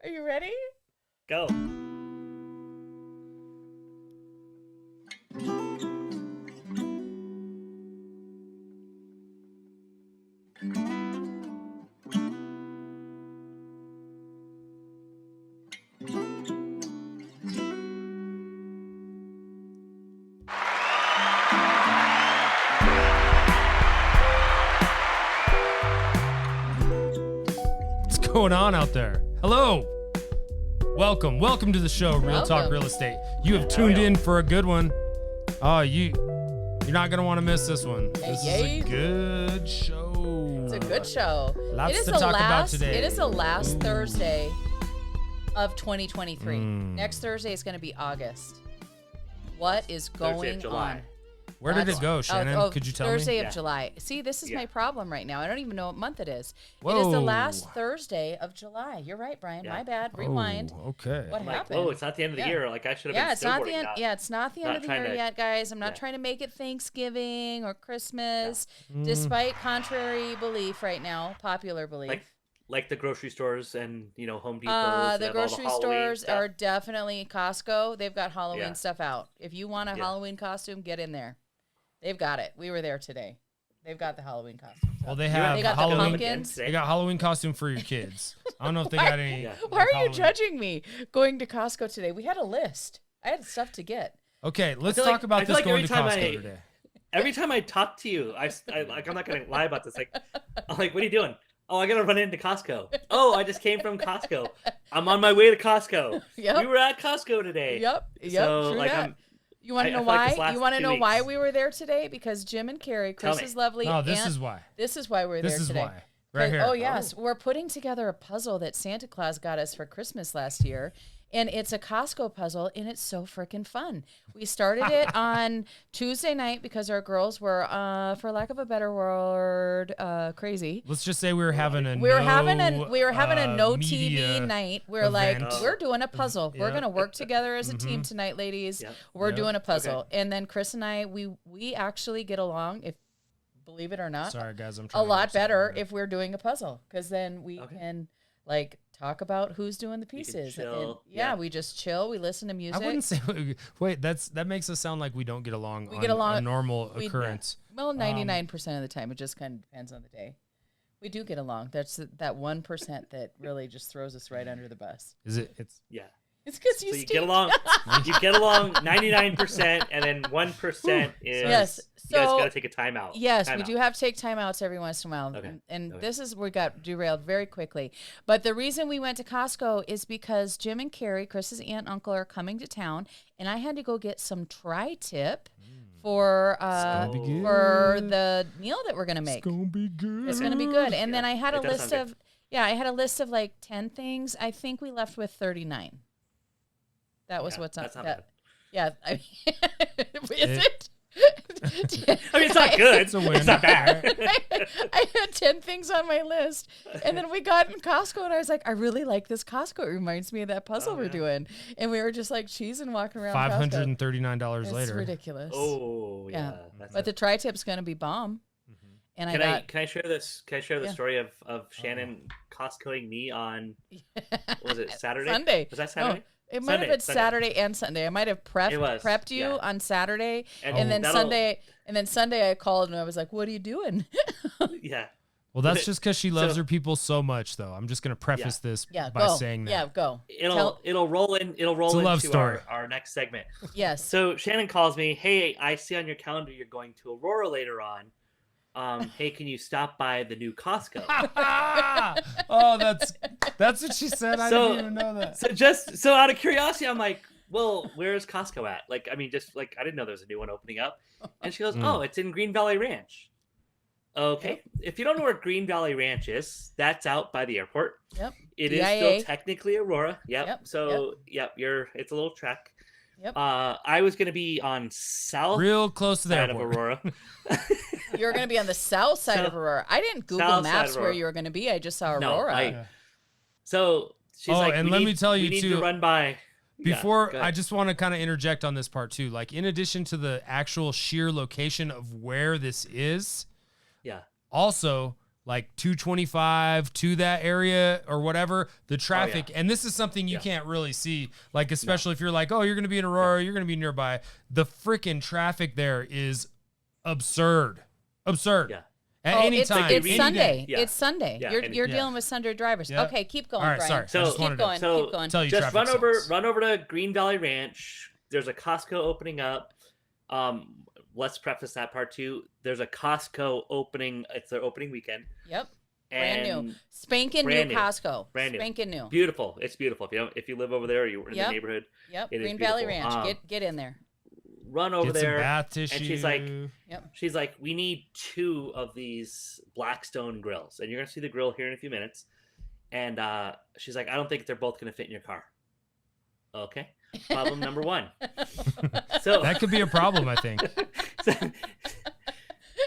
Are you ready? Go. What's going on out there? Hello. Welcome to the show, Real Talk Real Estate. You have tuned in for a good one. Oh, you're not gonna want to miss this one. This is a good show. It's a good show. Lots to talk about today. It is the last Thursday of 2023. Next Thursday is going to be August. What is going on? Where did it go, Shannon? Could you tell Thursday me? of July. See, this is my problem right now. I don't even know what month it is. Whoa. It is the last Thursday of July. You're right, Brian. My bad. Rewind. Oh, okay. What happened? Oh, it's not the end of the year. Like I should have been it's not the end. snowboarding, It's not the end of the year yet, guys. I'm not trying to make it Thanksgiving or Christmas, despite contrary belief right now, popular belief. Like the grocery stores and Home Depot. The grocery stores are definitely Costco. They've got Halloween stuff out. If you want a Halloween costume, get in there. They've got it. We were there today. They've got the Halloween costume. Well, they have got Halloween. the pumpkins. They got Halloween costume for your kids. I don't know if they got any. Why are you judging me going to Costco today? We had a list. I had stuff to get. Okay, let's talk about this going to Costco today. Every time I talk to you, I'm not gonna lie about this. I'm like, what are you doing? Oh, I gotta run into Costco. Oh, I just came from Costco. I'm on my way to Costco. Yep. We were at Costco today. Yep. So, true that. You want to know why? You want to know why we were there today? Because Jim and Carrie, Chris's lovely aunt. No, this is why. This is why we're there today. This is why. Right here. Oh, yes. We're putting together a puzzle that Santa Claus got us for Christmas last year. And it's a Costco puzzle, and it's so freaking fun. We started it on Tuesday night because our girls were, for lack of a better word, crazy. Let's just say we were having a no media TV night. We're event. like, we're doing a puzzle. We're gonna work together as a team tonight, ladies. We're doing a puzzle, and then Chris and I, we actually get along. If believe it or not, sorry guys, I'm trying a lot better if we're doing a puzzle because then we can talk about who's doing the pieces. And, we just chill. We listen to music. I wouldn't say. Wait, that makes us sound like we don't get along. We get along. A normal occurrence. Well, 99% of the time, it just kind of depends on the day. We do get along. That's that 1% that really just throws us right under the bus. Is it? It's It's because you get along. You get along 99%, and then 1% is you guys got to take a timeout. Yes, we do have to take timeouts every once in a while. Okay. And this is we got derailed very quickly. But the reason we went to Costco is because Jim and Carrie, Chris's aunt and uncle, are coming to town, and I had to go get some tri-tip for the meal that we're gonna make. It's gonna be good. It's gonna be good. And then I had a list of like 10 things. I think we left with 39. That was what's on that. Bad. Yeah, is it? I mean, it's not good. It's a win. It's not bad. I had 10 things on my list, and then we got in Costco, and I was like, I really like this Costco. It reminds me of that puzzle we're doing, and we were just like cheesing walking around. $539 later. It's ridiculous. Oh yeah. But the tri-tip's gonna be bomb. And can I share this? Can I share the story of Shannon Costcoing me on? What was it Saturday? Sunday. Was that Saturday? Oh. It might have been Saturday and Sunday. I might have prepped you on Saturday, and then Sunday I called and I was like, "What are you doing?" Yeah. Well, that's just because she loves her people so much, though. I'm just gonna preface this by saying that. Yeah, go. It'll roll in. It'll roll into our next segment. Yes. So Shannon calls me. Hey, I see on your calendar you're going to Aurora later on. Hey, can you stop by the new Costco? Oh, that's what she said. I didn't even know that. So out of curiosity, I'm like, well, where's Costco at? Like, I mean, just like I didn't know there was a new one opening up. And she goes, oh, it's in Green Valley Ranch. Okay. If you don't know where Green Valley Ranch is, that's out by the airport. Yep. It is still technically Aurora. Yep. So it's a little trek. Yep. I was gonna be on real close to the side airport. of Aurora. You're gonna be on the south side of Aurora. I didn't Google Maps where you were gonna be. I just saw Aurora. So she's like, and let me tell you we too. need to run by. Before, I just want to kind of interject on this part too. Like, in addition to the actual sheer location of where this is, yeah. Also, like 225 to that area or whatever, the traffic, and this is something you can't really see, like, especially if you're like, oh, you're going to be in Aurora, you're going to be nearby. The freaking traffic there is absurd. Yeah. At any it's, time. It's any Sunday. day. It's Sunday. Yeah. You're dealing with Sunday drivers. Yeah. Okay, keep going, All right, Brian. sorry. So keep going. Tell you just run sucks. over to Green Valley Ranch. There's a Costco opening up. Let's preface that part too. There's a Costco opening. It's their opening weekend. Yep. And Brand new. Spanking brand new new. Costco. Brand new. Spanking new. Beautiful. It's beautiful. If you live over there or you're in the neighborhood. Yep. It is Green Valley beautiful. Ranch. Get in there. Run over Get some there. bath tissue. And she's like, we need 2 of these BLACKSTONE grills. And you're going to see the grill here in a few minutes. And she's like, I don't think they're both going to fit in your car. Okay. Problem number 1. So that could be a problem, I think. So,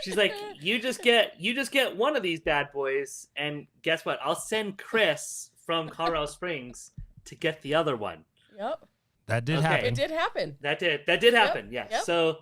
she's like, you just get one of these bad boys, and guess what? I'll send Chris from Colorado Springs to get the other one. Yep. That did Okay. happen. It did happen. That did happen. Yeah. Yep. So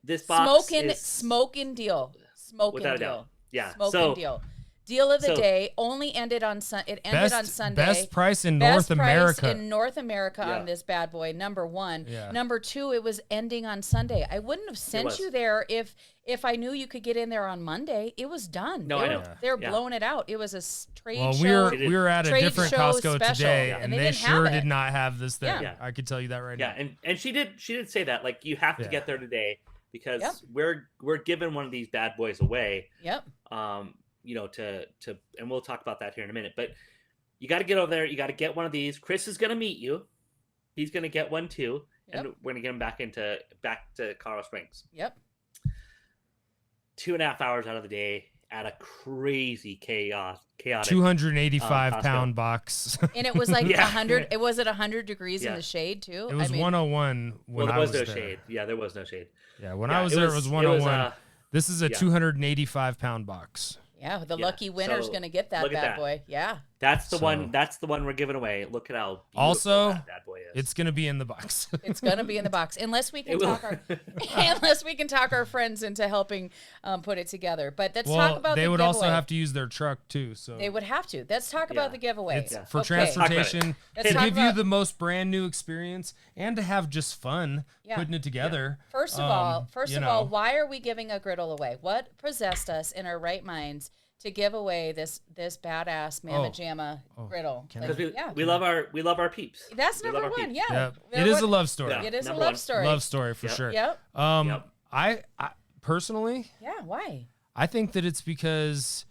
this box smoking deal. Smoking without a deal. doubt. Yeah. Smoking deal. Deal of the day only ended on It ended on Sunday. Best price in North America. Price in North America on this bad boy. Number 1. Yeah. Number 2, it was ending on Sunday. I wouldn't have sent you there if I knew you could get in there on Monday. It was done. No, I know. They're blowing it out. It was a trade well, show. we were at a different Costco special, today, and and they didn't sure have it. did not have this thing. Yeah. I could tell you that right now. Yeah, and she did say that, like, you have to get there today because we're giving one of these bad boys away. Yep. You know, to and we'll talk about that here in a minute. But you got to get over there. You got to get one of these. Chris is going to meet you. He's going to get one too, and we're going to get him back to Colorado Springs. Yep. 2.5 hours out of the day at a crazy chaotic 285-pound box. And it was like 100. It was at 100 degrees in the shade too. It was 101 when I was there. Shade. Yeah, there was no shade. Yeah, when I was there, it was 101. This is a 285-pound box. Yeah, the lucky winner's going to get that bad boy. Yeah. That's the one. That's the one we're giving away. Look at how also that bad boy is. It's going to be in the box. It's going to be in the box unless we can talk our friends into helping put it together. But let's talk about they the would giveaway. also have to use their truck too. So they would have to. Let's talk about the giveaway. It's for transportation Let's to talk give you about- the most brand new experience and to have just fun putting it together. First of all, why are we giving a griddle away? What possessed us in our right minds to give away this badass Mama Jamma griddle? Because we love our peeps. That's number 1. Yeah. It is a love story. Yeah. It is a love story. Love story for sure. Yep. I personally, why? I think that it's because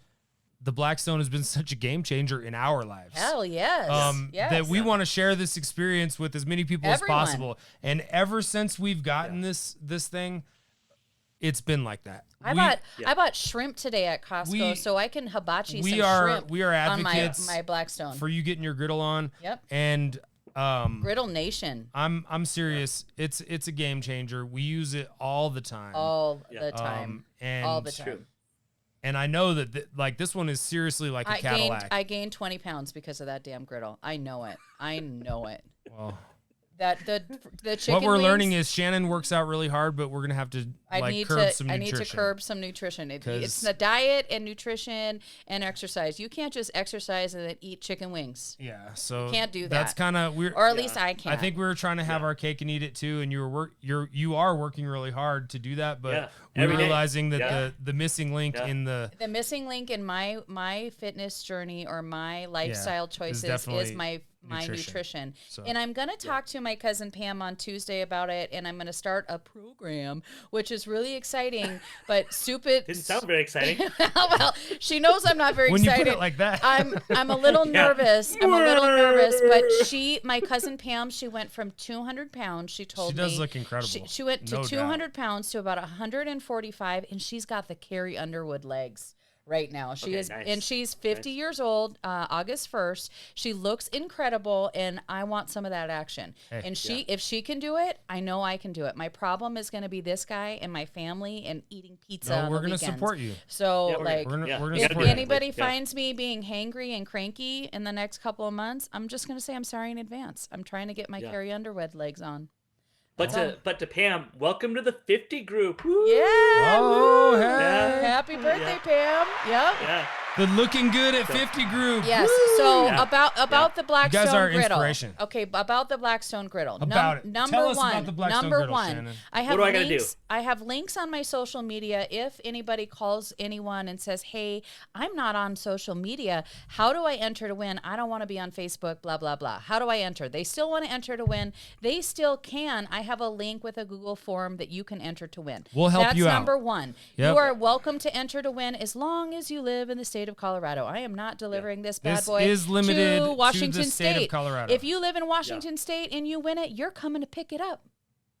the Blackstone has been such a game changer in our lives. Hell yes. That we want to share this experience with as many people as possible. And ever since we've gotten this thing, it's been like that. I bought shrimp today at Costco, so I can hibachi some shrimp. We are advocates on my Blackstone for you getting your griddle on. Yep. And Griddle Nation. I'm serious. It's a game changer. We use it all the time. All the time. And all the time. And I know that like this one is seriously like a Cadillac. I gained 20 pounds because of that damn griddle. I know it. Well, that the chicken what we're wings, learning is Shannon works out really hard, but we're gonna have to I need to curb some nutrition. It's the diet and nutrition and exercise. You can't just exercise and then eat chicken wings. Yeah, so you can't do that. That's kind of weird. Or at least I can't. I think we were trying to have our cake and eat it too, and you are working really hard to do that, but we're realizing that the missing link in the missing link in my fitness journey or my lifestyle choices is my nutrition. So, and I'm going to talk to my cousin Pam on Tuesday about it, and I'm going to start a program, which is really exciting, but didn't sound very exciting. Well, she knows I'm not very when excited. You put it like that. I'm a little nervous. But my cousin Pam, she went from 200 pounds, she told me. She does look incredible. She went to 200 pounds to about 145, and she's got the Carrie Underwood legs. Right now, and she's 50 years old. August 1st, she looks incredible, and I want some of that action. Hey, and if she can do it, I know I can do it. My problem is going to be this guy and my family and eating pizza. No, we're going to support you. So, we're gonna if anybody finds me being hangry and cranky in the next couple of months, I'm just going to say I'm sorry in advance. I'm trying to get my Carrie Underwood legs on. But to Pam, welcome to the 50 group. Woo! Yeah. Oh, hey. Happy birthday, Pam. Yep. Yeah. The looking good at 50 group. Yes. Woo! So about the Blackstone You guys are Griddle. inspiration. Okay, about the Blackstone Griddle. About it. Number Tell us one. about the Blackstone number Griddle, one. Shannon. I have What do I gotta links. do? I have links on my social media. If anybody calls anyone and says, "Hey, I'm not on social media. How do I enter to win? I don't want to be on Facebook. Blah blah blah. How do I enter?" They still want to enter to win. They still can. I have a link with a Google form that you can enter to win. We'll help you out. That's number one. Yep. You are welcome to enter to win as long as you live in the state of Colorado. I am not delivering this bad This boy is limited to to Washington the state of Colorado. If you live in Washington State and you win it, you're coming to pick it up.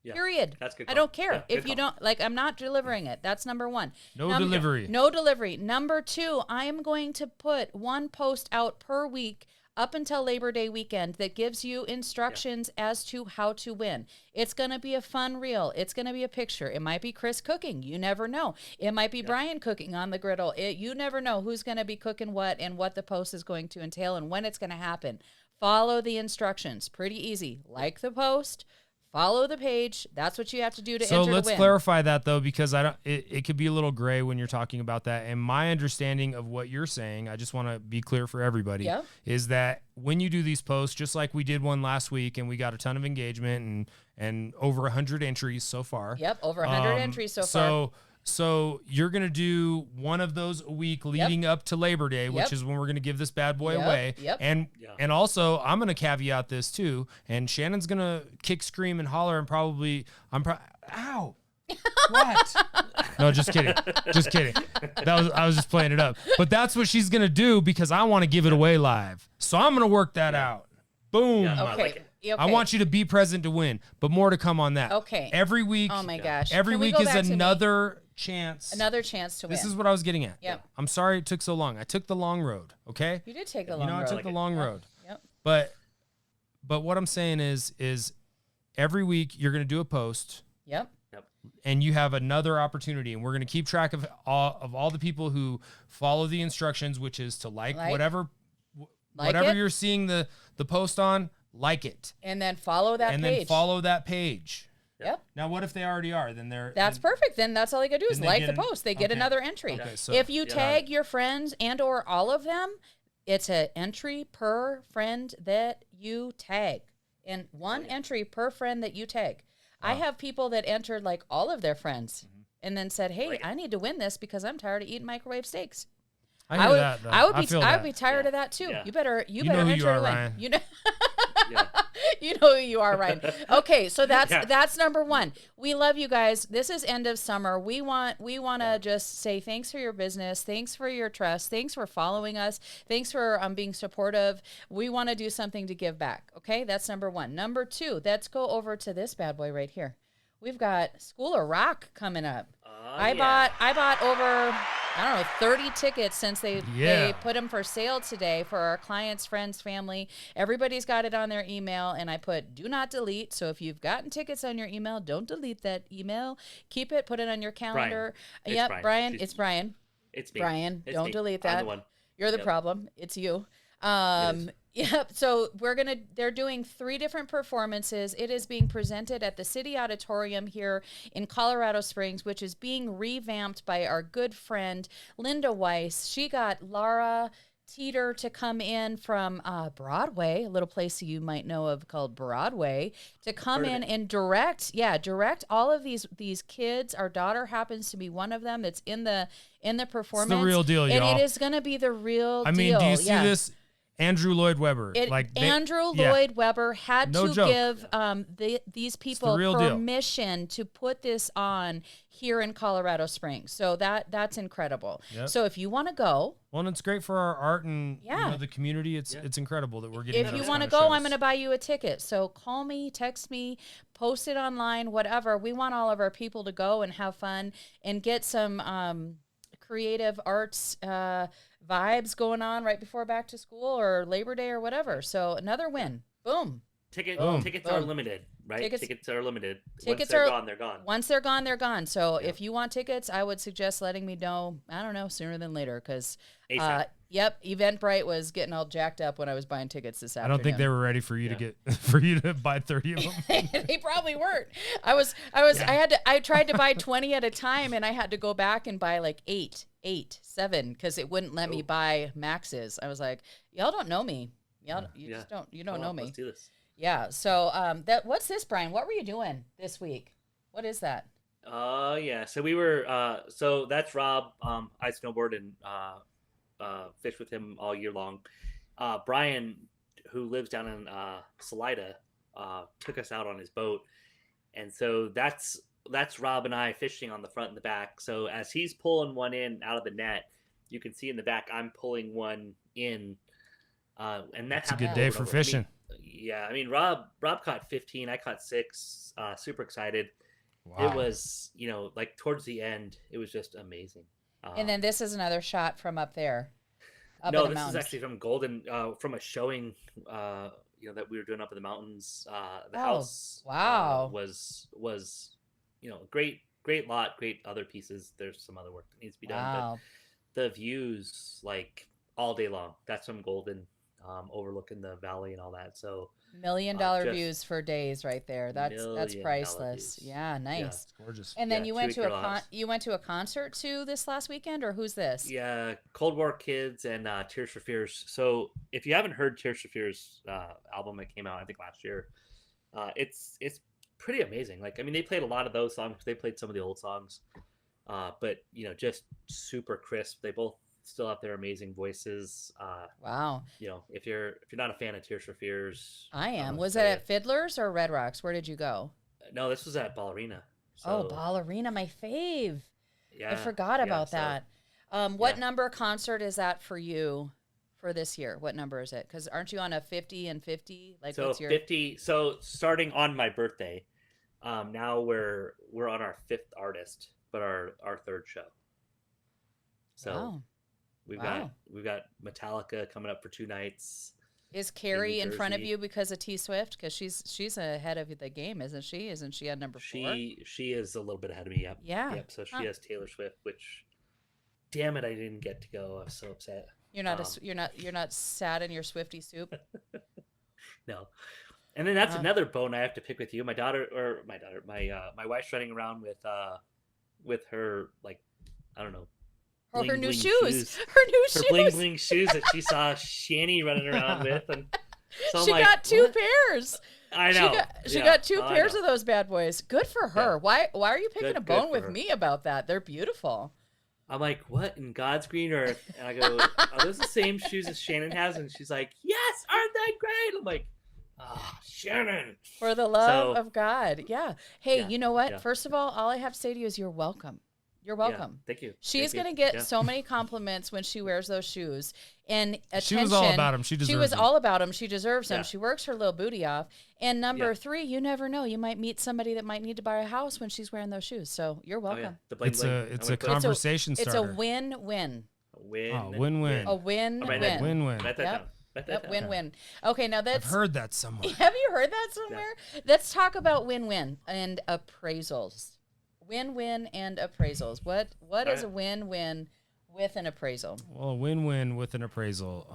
Yeah. Period. That's good I call. don't care. Yeah, If good you call. don't, like, I'm not delivering it. That's number one. No delivery. No delivery. Number two, I am going to put one post out per week up until Labor Day weekend that gives you instructions as to how to win. It's going to be a fun reel. It's going to be a picture. It might be Chris cooking. You never know. It might be Brian cooking on the griddle. You never know who's going to be cooking what and what the post is going to entail and when it's going to happen. Follow the instructions. Pretty easy. Like the post. Follow the page. That's what you have to do to enter to win. So let's clarify that though, because it could be a little gray when you're talking about that. And my understanding of what you're saying, I just want to be clear for everybody, is that when you do these posts, just like we did one last week and we got a ton of engagement and over 100 entries so far. Yep, over 100 entries so far. So you're going to do one of those a week leading up to Labor Day, which is when we're going to give this bad boy away. And also, I'm going to caveat this too, and Shannon's going to kick, scream, and holler and ow. What? No, just kidding. Just kidding. I was just playing it up. But that's what she's going to do because I want to give it away live. So I'm going to work that out. Boom. Yeah, Okay. I like it. Okay. I want you to be present to win, but more to come on that. Okay. Every week. Oh my gosh. Every Can we week go is back to me? another chance. Another chance to win. This is what I was getting at. Yep. I'm sorry it took so long. I took the long road. Okay. You did take the long road. I took the long road. Yep. But what I'm saying is every week you're going to do a post. Yep. And you have another opportunity, and we're going to keep track of all the people who follow the instructions, which is to like whatever you're seeing the post on. Like it. And then follow that page. And then follow that page. Yep. Now, what if they already are? Then That's perfect. Then that's all they got to do is they like get the post. They get another entry. Okay, so if you tag your friends and or all of them, it's an entry per friend that you tag. And one entry per friend that you tag. Wow. I have people that entered like all of their friends and then said, "Hey, I need to win this because I'm tired of eating microwave steaks." I hear that. Though. I would be tired of that too. Yeah. You better know who enter you are, to win. Ryan. You know. You know who you are, Ryan. Okay, so that's number one. We love you guys. This is end of summer. We want to just say thanks for your business. Thanks for your trust. Thanks for following us. Thanks for being supportive. We want to do something to give back. Okay, that's number one. Number two, let's go over to this bad boy right here. We've got School of Rock coming up. I bought over 30 tickets since they put them for sale today for our clients, friends, family. Everybody's got it on their email, and I put do not delete. So if you've gotten tickets on your email, don't delete that email. Keep it, put it on your calendar. Brian. It's Brian. It's me. Brian, it's don't me. delete that. I'm the one. You're the problem. It's you. Yep. So they're doing 3 different performances. It is being presented at the City Auditorium here in Colorado Springs, which is being revamped by our good friend, Linda Weiss. She got Laura Teeter to come in from Broadway, a little place you might know of called Broadway, to come in and direct all of these kids. Our daughter happens to be one of them that's in the performance. It's the real deal, y'all. And it is going to be the real deal. I mean, do you see this? Andrew Lloyd Webber. Andrew Lloyd Webber had to give these people permission to put this on here in Colorado Springs. So that's incredible. Yep. So if you want to go. Well, and it's great for our art and the community. It's incredible that we're getting. If you want to go, I'm going to buy you a ticket. So call me, text me, post it online, whatever. We want all of our people to go and have fun and get some creative arts vibes going on right before back to school or Labor Day or whatever. So another win. Boom. Tickets are limited, right? Tickets are limited. Once they're gone, they're gone. Once they're gone, they're gone. So if you want tickets, I would suggest letting me know, sooner than later because, Eventbrite was getting all jacked up when I was buying tickets this afternoon. I don't think they were ready for you to buy 30 of them. They probably weren't. I tried to buy 20 at a time and I had to go back and buy like 8. 8, 7, because it wouldn't let me buy maxes. I was like, y'all don't know me. Y'all, you don't know me. Let's do this. Yeah. So what's this, Brian? What were you doing this week? What is that? Yeah. So we were. So that's Rob. I snowboard and fish with him all year long. Brian, who lives down in Salida, took us out on his boat, and so that's Rob and I fishing on the front and the back. So as he's pulling one in out of the net, you can see in the back I'm pulling one in, and that's a good day for fishing. I mean, Rob caught 15, I caught 6. Super excited. Wow. It was, like towards the end, it was just amazing. And then this is another shot from up there. No, this is actually from Golden, from a showing, that we were doing up in the mountains. The house was great lot, great other pieces. There's some other work that needs to be done, but the views like all day long. That's from Golden, overlooking the valley and all that. So $1 million views for days right there. That's priceless. Yeah, nice. Yeah. It's gorgeous. And then you went to a concert too this last weekend, or who's this? Yeah, Cold War Kids and Tears for Fears. So if you haven't heard Tears for Fears album that came out I think last year, it's pretty amazing. Like, I mean, they played a lot of those songs. They played some of the old songs, but just super crisp. They both still have their amazing voices. Wow. If you're not a fan of Tears for Fears, I am. Was it at Fiddler's or Red Rocks? Where did you go? No, this was at Ballerina. So, Ballerina, my fave. Yeah, I forgot about that. What number concert is that for you for this year? What number is it? Because aren't you on a 50 and 50? Like, so what's your 50? So starting on my birthday, now we're on our 5th artist, but our 3rd show. So. Wow. We've got Metallica coming up for 2 nights. Is Carrie in front of you because of T Swift? Because she's ahead of the game, isn't she? Isn't she at number 4? She is a little bit ahead of me. Yep. Yeah. Yep. So she has Taylor Swift, which, damn it, I didn't get to go. I was so upset. You're not sad in your Swifty soup. No. And then that's another bone I have to pick with you. My wife's running around with her, like, I don't know. Or her new shoes. Her bling bling shoes that she saw Shanny running around with, and so she got 2 pairs. I know. She got 2 pairs of those bad boys. Good for her. Yeah. Why are you picking a bone with me about that? They're beautiful. I'm like, what in God's green earth? And I go, are those the same shoes as Shannon has? And she's like, yes, aren't they great? I'm like, Shannon. For the love of God. Yeah. Hey, yeah, you know what? yeah. First of all I have to say to you is you're welcome. You're welcome. Yeah, thank you. She's going to get so many compliments when she wears those shoes. And attention. She was all about them. She deserves them. She deserves them. Yeah. She works her little booty off. And number 3, you never know. You might meet somebody that might need to buy a house when she's wearing those shoes. So you're welcome. It's a conversation starter. It's a win-win. Win-win. A win-win. Win-win. Write that down. Yep, win-win. Okay, now that's... I've heard that somewhere. Have you heard that somewhere? Yeah. Let's talk about win-win and appraisals. Win-win and appraisals. What is a win-win with an appraisal? Well, a win-win with an appraisal.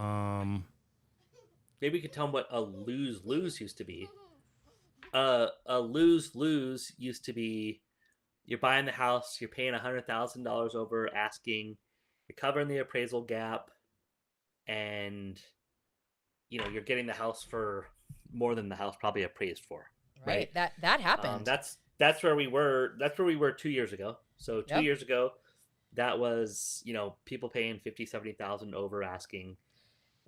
Maybe we could tell them what a lose-lose used to be. A lose-lose used to be you're buying the house, you're paying $100,000 over asking, you're covering the appraisal gap, and you're getting the house for more than the house probably appraised for. Right. That happened. That's where we were. That's where we were 2 years ago. So 2 years ago, that was people paying $50,000-$70,000 over asking.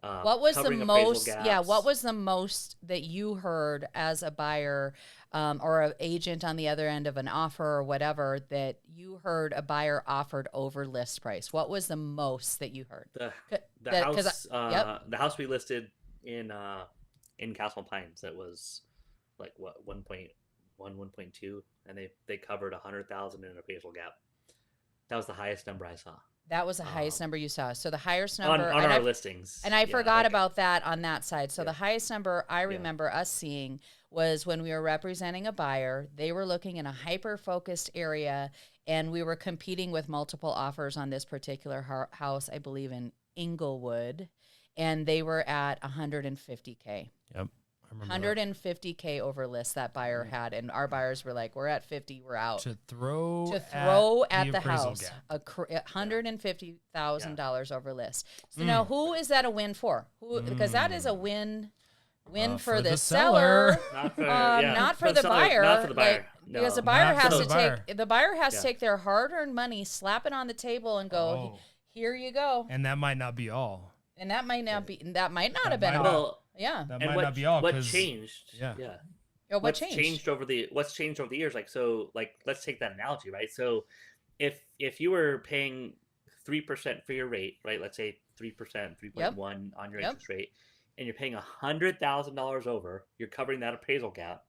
What was the most? Yeah, what was the most that you heard as a buyer or an agent on the other end of an offer or whatever that you heard a buyer offered over list price? What was the most that you heard? The house we listed in Castle Pines, that was like what 1.2, and they covered $100,000 in an appraisal gap. That was the highest number I saw. That was the highest number you saw. So the highest number on our listings. And I forgot about that on that side. So the highest number I remember us seeing was when we were representing a buyer. They were looking in a hyper-focused area, and we were competing with multiple offers on this particular house, I believe in Inglewood, and they were at $150K. Yep. I remember 150K over list that buyer had, and our buyers were like, "We're at 50, we're out." To throw at the appraisal house, gap. $150,000 over list. So now, who is that a win for? Who? Because that is a win for the seller, Not for, not for the seller, buyer. Not for the buyer. Like, because the buyer Not for has the to buyer. take to take their hard-earned money, slap it on the table, and go, "Here you go." And that might not be all. And that might not be. That might not have been might all. not. Yeah. That And might not be all. what 'cause- changed? Yeah. What What's changed? What's changed over the years? Let's take that analogy, right? So, if you were paying 3% for your rate, right? Let's say 3%, 3.1 on your interest rate, and you're paying $100,000 over, you're covering that appraisal gap,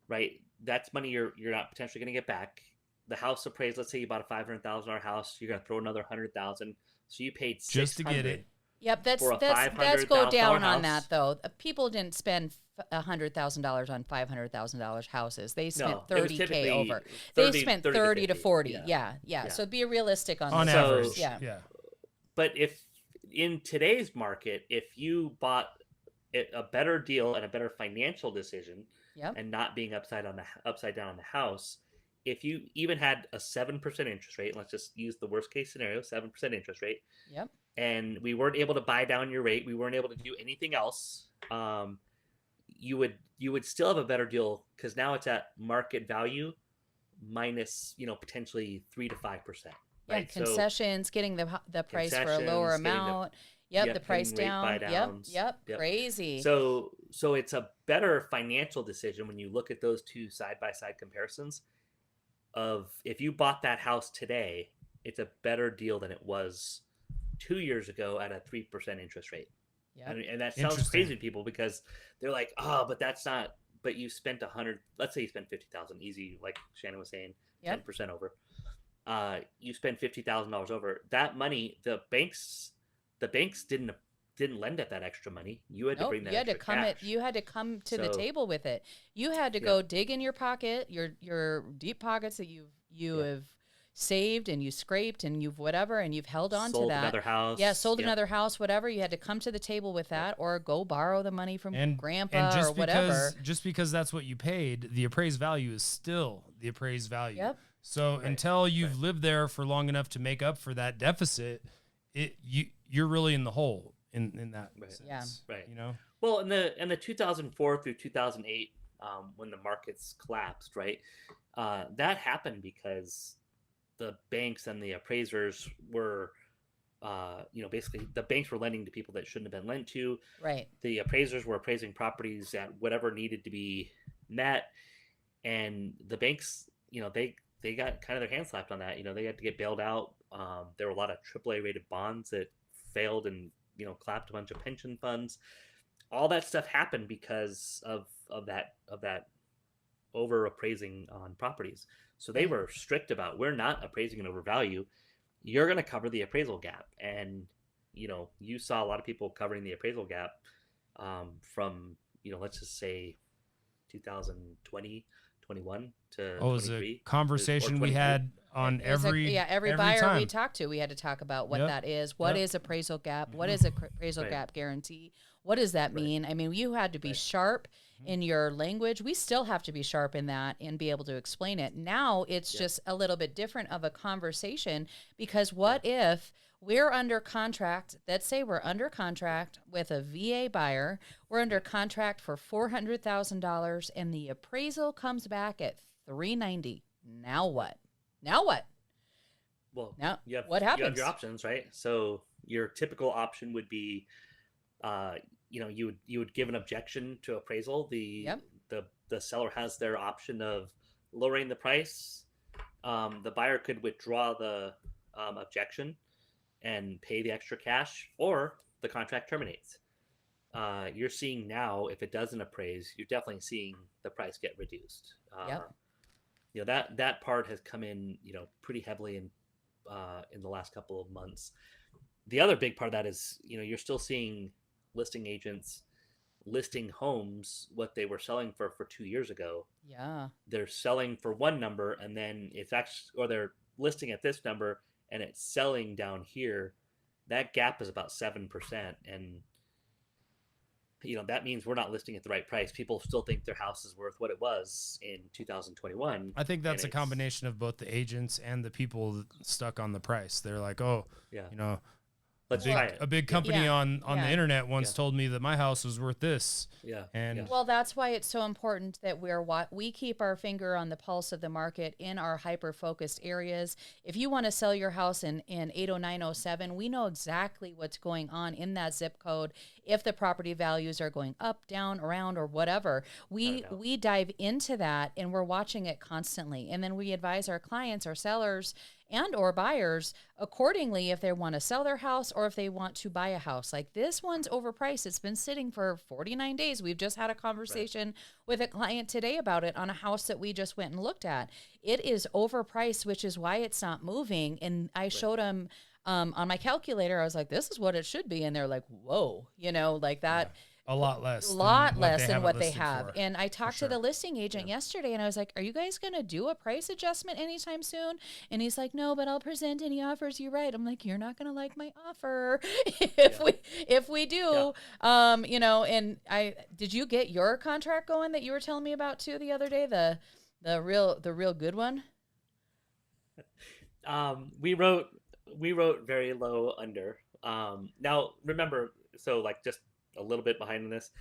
right? That's money you're not potentially going to get back. The house appraised. Let's say you bought a $500,000 house, you're going to throw another $100,000, so you paid $600 just to get it. Yep, let's go down on that though. People didn't spend $100,000 on $500,000 houses. They spent $30K over. They spent 30 to 40. Yeah. So be realistic on On this. average. Yeah. But if in today's market, if you bought a better deal and a better financial decision, and not being upside down on the house, if you even had a 7% interest rate, let's just use the worst case scenario, 7% interest rate. Yep. And we weren't able to buy down your rate, we weren't able to do anything else, you would still have a better deal because now it's at market value minus potentially 3 to 5%. Right? Concessions, getting the price for a lower amount. The price down. Yep. Crazy. So it's a better financial decision when you look at those two side by side comparisons. Of if you bought that house today, it's a better deal than it was 2 years ago at a 3% interest rate. And that sounds crazy to people because they're like, "Oh, but that's not." But you spent 100. Let's say you spent 50,000, easy, like Shannon was saying, 10% over. You spent $50,000 over. That money, the banks didn't lend at that extra money. You had to bring that extra cash. You had to come to the table with it. You had to go dig in your pocket, your deep pockets that you have saved and you scraped and you've whatever and you've held on to that. Sold another house. Yeah, sold another house, whatever. You had to come to the table with that or go borrow the money from grandpa or whatever. Just because that's what you paid, the appraised value is still the appraised value. Yep. So until you've lived there for long enough to make up for that deficit, you're really in the hole in that sense. Yeah. Right. Well, in the 2004 through 2008, when the markets collapsed, right, that happened because the banks and the appraisers were, basically the banks were lending to people that shouldn't have been lent to. Right. The appraisers were appraising properties at whatever needed to be met, and the banks, they got kind of their hands slapped on that. They had to get bailed out. There were a lot of AAA rated bonds that failed and clapped a bunch of pension funds. All that stuff happened because of that over appraising on properties. So they were strict about, we're not appraising an overvalue. You're going to cover the appraisal gap. And you saw a lot of people covering the appraisal gap from let's just say 2020, 21 to 23. It was a conversation we had on every buyer time we talked to. We had to talk about what that is. What is appraisal gap? What is appraisal gap guarantee? What does that mean? I mean, you had to be sharp in your language. We still have to be sharp in that and be able to explain it. Now it's just a little bit different of a conversation because what if we're under contract, let's say we're under contract with a VA buyer, we're under contract for $400,000 and the appraisal comes back at $390. Now what? Well, what happens? You have your options, right? So your typical option would be, you would give an objection to appraisal. The seller has their option of lowering the price. The buyer could withdraw the objection and pay the extra cash, or the contract terminates. You're seeing now, if it doesn't appraise, you're definitely seeing the price get reduced. That part has come in, pretty heavily in the last couple of months. The other big part of that is, you're still seeing listing agents listing homes what they were selling for 2 years ago. Yeah. They're selling for one number and then it's actually, or they're listing at this number and it's selling down here. That gap is about 7%. And that means we're not listing at the right price. People still think their house is worth what it was in 2021. I think that's a combination of both the agents and the people stuck on the price. They're like, oh, Yeah. Let's try it. A big company on the internet once told me that my house was worth this. Yeah. And well, that's why it's so important that we keep our finger on the pulse of the market in our hyper-focused areas. If you want to sell your house in 80907, we know exactly what's going on in that zip code. If the property values are going up, down, around, or whatever, we dive into that, and we're watching it constantly. And then we advise our clients, our sellers, and or buyers accordingly if they want to sell their house or if they want to buy a house. Like, this one's overpriced. It's been sitting for 49 days. We've just had a conversation with a client today about it on a house that we just went and looked at. It is overpriced, which is why it's not moving. And I showed them on my calculator. I was like, this is what it should be. And they're like, whoa, like that. Yeah. A lot less than what they have. And I talked to the listing agent yesterday, and I was like, are you guys going to do a price adjustment anytime soon? And he's like, no, but I'll present any offers you write. I'm like, you're not going to like my offer if we do. And did you get your contract going that you were telling me about too the other day, the real good one? We wrote very low under. Now remember, so like just a little bit behind in this.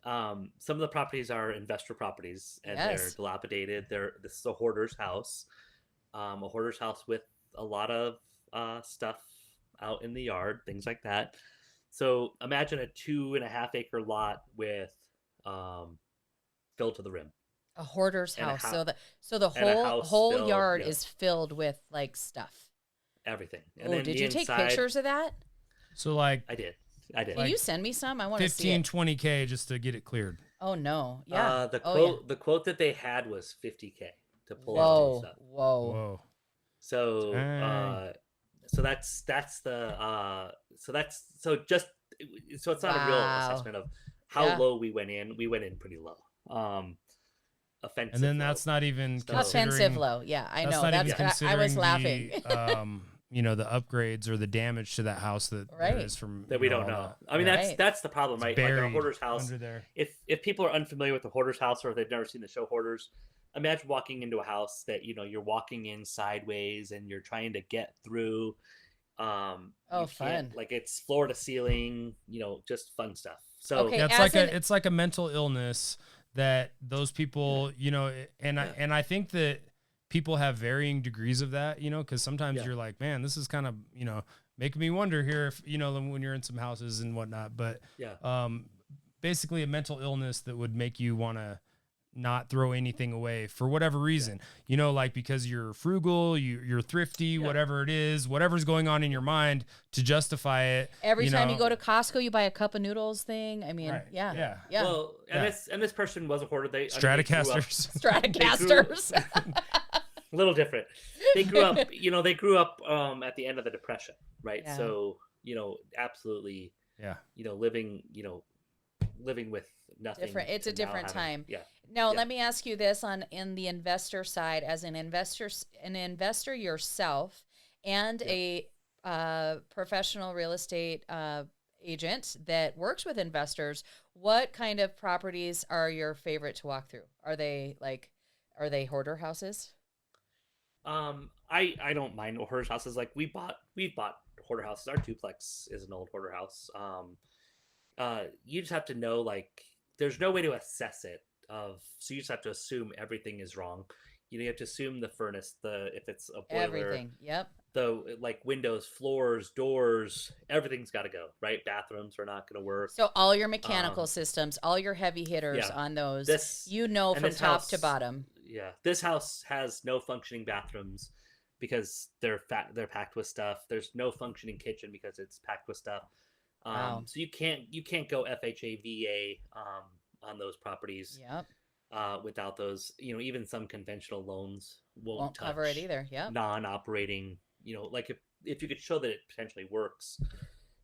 Some of the properties are investor properties, and they're dilapidated. This is a hoarder's house, with a lot of stuff out in the yard, things like that. So imagine a 2.5 acre lot with filled to the rim. A hoarder's house. So the whole yard is filled with like stuff. Everything. And then did you take pictures of that? So like I did. Can you send me some? I want to see 20K just to get it cleared. Oh no. Yeah. The quote that they had was 50K to pull out stuff. Whoa. So it's not a real assessment of how low we went in. We went in pretty low. Offensive. And then that's not even offensive low. Yeah, I know. I was laughing. The upgrades or the damage to that house that there is from that we don't know. I mean, that's the problem, right? Like a hoarder's house. Under there. If people are unfamiliar with the hoarder's house, or if they've never seen the show Hoarders, imagine walking into a house that you're walking in sideways and you're trying to get through. Fun! Like it's floor to ceiling. Just fun stuff. So it's like a mental illness that those people, and I think that people have varying degrees of that, because sometimes you're like, man, this is kind of, making me wonder here if, when you're in some houses and whatnot, but basically a mental illness that would make you want to not throw anything away for whatever reason, like because you're frugal, you're thrifty, whatever it is, whatever's going on in your mind to justify it. Every time you go to Costco, you buy a cup of noodles thing. I mean, yeah. Well, and this person was a hoarder. Stratocasters. Stratocasters. A little different. They grew up, at the end of the Depression, right? Yeah. So, absolutely, living with nothing. Different. It's a different time. Yeah. Now, let me ask you this in the investor side, as an investor yourself and a professional real estate agent that works with investors, what kind of properties are your favorite to walk through? Are they hoarder houses? I don't mind hoarder houses. Like we've bought hoarder houses. Our duplex is an old hoarder house. You just have to know, like, there's no way to assess it. So you just have to assume everything is wrong. You have to assume the furnace, if it's a boiler, everything. Yep. The windows, floors, doors, everything's got to go, right? Bathrooms are not going to work. So all your mechanical systems, all your heavy hitters on those, from top to bottom. Yeah, this house has no functioning bathrooms because they're packed with stuff. There's no functioning kitchen because it's packed with stuff. Wow. So you can't go FHA, VA on those properties. Yep. Without those, even some conventional loans won't touch cover it either. Yeah. Non-operating, like if you could show that it potentially works,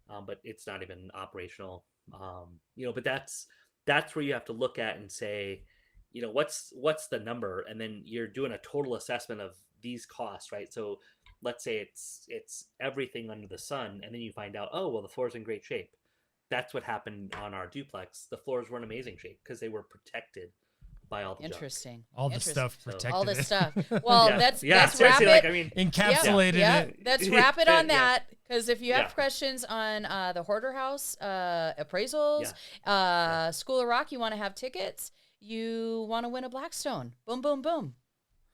but it's not even operational. But that's where you have to look at and say, what's the number, and then you're doing a total assessment of these costs, right? So let's say it's everything under the sun, and then you find out, oh well, the floor's in great shape. that's what happened on our duplex. The floors were in amazing shape because they were protected by all the junk. Interesting. All the stuff protected. All the it. stuff. Well, Yeah. that's Yeah, wrap seriously, it. like, I mean, Encapsulated it. Let's wrap it on Yeah. that. Because if you have Yeah. questions on the Hoarder House, appraisals, School of Rock, you want to have tickets, you want to win a Blackstone. Boom, boom, boom.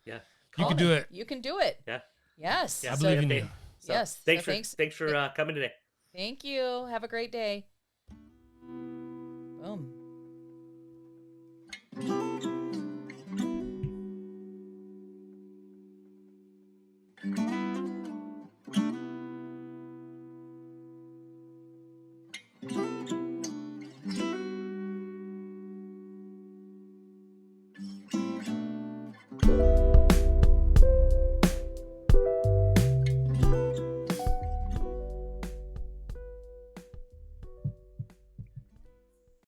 Yeah. You can do it. You can do it. Yeah. Yes. I believe in you. So, Yes. Thanks So for coming today. Thank you. Have a great day. Boom.